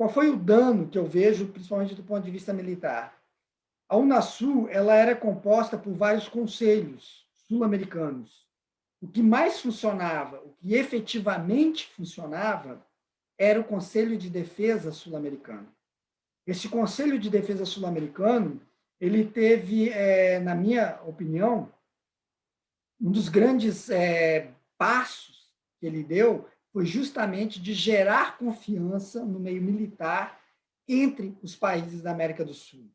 qual foi o dano que eu vejo, principalmente do ponto de vista militar? A Unasul ela era composta por vários conselhos sul-americanos. O que mais funcionava, o que efetivamente funcionava, era o Conselho de Defesa Sul-Americano. Esse Conselho de Defesa Sul-Americano, ele teve, na minha opinião, um dos grandes passos que ele deu foi justamente de gerar confiança no meio militar entre os países da América do Sul.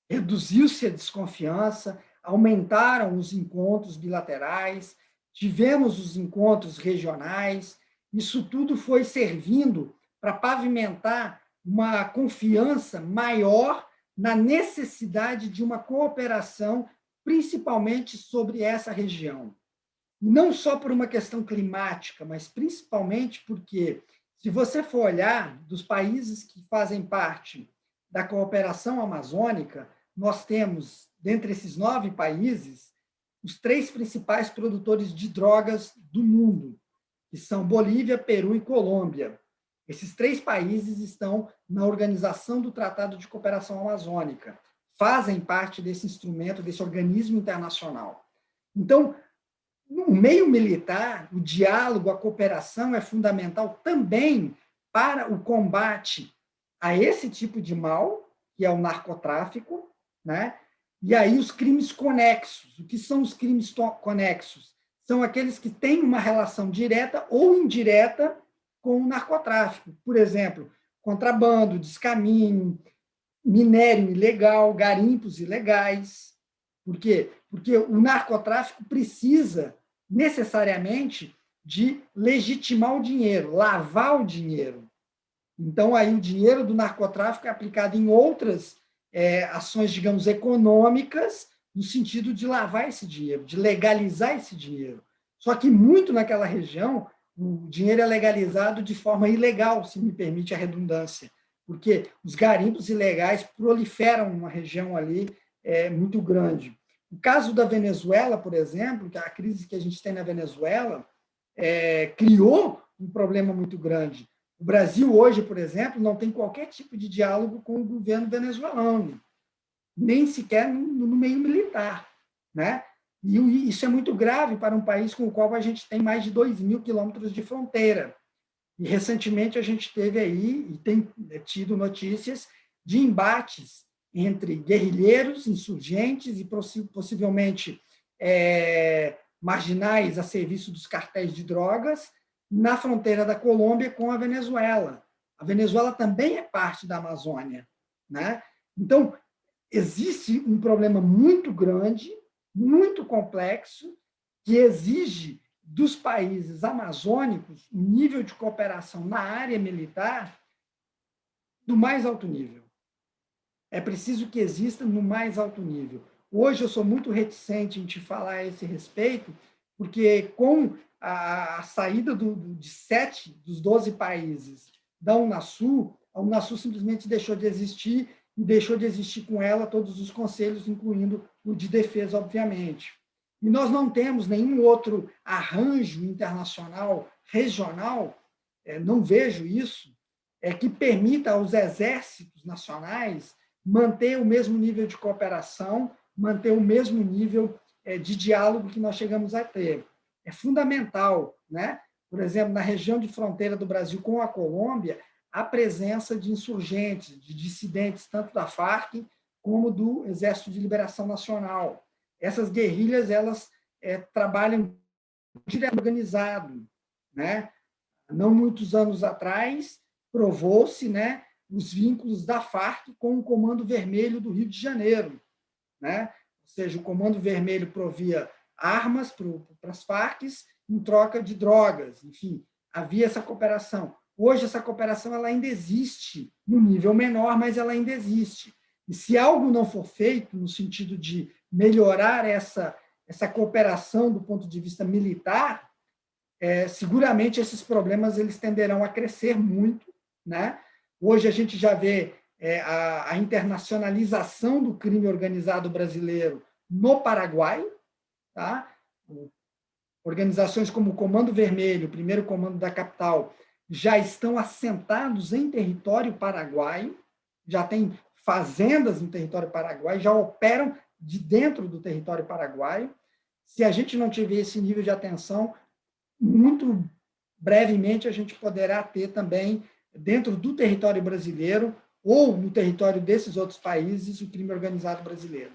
Reduziu-se a desconfiança, aumentaram os encontros bilaterais, tivemos os encontros regionais, isso tudo foi servindo para pavimentar uma confiança maior na necessidade de uma cooperação, principalmente sobre essa região. Não só por uma questão climática, mas principalmente porque, se você for olhar dos países que fazem parte da cooperação amazônica, nós temos, dentre esses 9 países, os 3 principais produtores de drogas do mundo, que são Bolívia, Peru e Colômbia. Esses 3 países estão na Organização do Tratado de Cooperação Amazônica, fazem parte desse instrumento, desse organismo internacional. Então, no meio militar, o diálogo, a cooperação é fundamental também para o combate a esse tipo de mal, que é o narcotráfico, né? E aí os crimes conexos. O que são os crimes conexos? São aqueles que têm uma relação direta ou indireta com o narcotráfico. Por exemplo, contrabando, descaminho, minério ilegal, garimpos ilegais. Por quê? Porque o narcotráfico precisa necessariamente de legitimar o dinheiro, lavar o dinheiro. Então, aí o dinheiro do narcotráfico é aplicado em outras ações, digamos, econômicas, no sentido de lavar esse dinheiro, de legalizar esse dinheiro. Só que muito naquela região, o dinheiro é legalizado de forma ilegal, se me permite a redundância, porque os garimpos ilegais proliferam numa região ali muito grande. O caso da Venezuela, por exemplo, que a crise que a gente tem na Venezuela criou um problema muito grande. O Brasil hoje, por exemplo, não tem qualquer tipo de diálogo com o governo venezuelano, nem sequer no meio militar, né? E isso é muito grave para um país com o qual a gente tem mais de 2.000 quilômetros de fronteira. E recentemente a gente teve aí, e tem tido notícias, de embates entre guerrilheiros, insurgentes e possivelmente marginais a serviço dos cartéis de drogas na fronteira da Colômbia com a Venezuela. A Venezuela também é parte da Amazônia, né? Então, existe um problema muito grande, muito complexo, que exige dos países amazônicos um nível de cooperação na área militar do mais alto nível. É preciso que exista no mais alto nível. Hoje eu sou muito reticente em te falar a esse respeito, porque com a saída de 7 dos 12 países da Unasul, a Unasul simplesmente deixou de existir e deixou de existir com ela todos os conselhos, incluindo o de defesa, obviamente. E nós não temos nenhum outro arranjo internacional, regional, não vejo isso, que permita aos exércitos nacionais manter o mesmo nível de cooperação, manter o mesmo nível de diálogo que nós chegamos a ter. É fundamental, né? Por exemplo, na região de fronteira do Brasil com a Colômbia, a presença de insurgentes, de dissidentes, tanto da Farc como do Exército de Liberação Nacional. Essas guerrilhas, elas trabalham direto organizado, né? Não muitos anos atrás, provou-se, né, os vínculos da Farc com o Comando Vermelho do Rio de Janeiro, né? Ou seja, o Comando Vermelho provia armas para as Farc em troca de drogas, enfim, havia essa cooperação. Hoje essa cooperação ela ainda existe, no nível menor, mas ela ainda existe. E se algo não for feito no sentido de melhorar essa cooperação do ponto de vista militar, seguramente esses problemas eles tenderão a crescer muito, né? Hoje a gente já vê a internacionalização do crime organizado brasileiro no Paraguai, tá? Organizações como o Comando Vermelho, o primeiro comando da capital, já estão assentados em território paraguaio, já têm fazendas no território paraguaio, já operam de dentro do território paraguaio. Se a gente não tiver esse nível de atenção, muito brevemente a gente poderá ter também, dentro do território brasileiro ou no território desses outros países, o crime organizado brasileiro.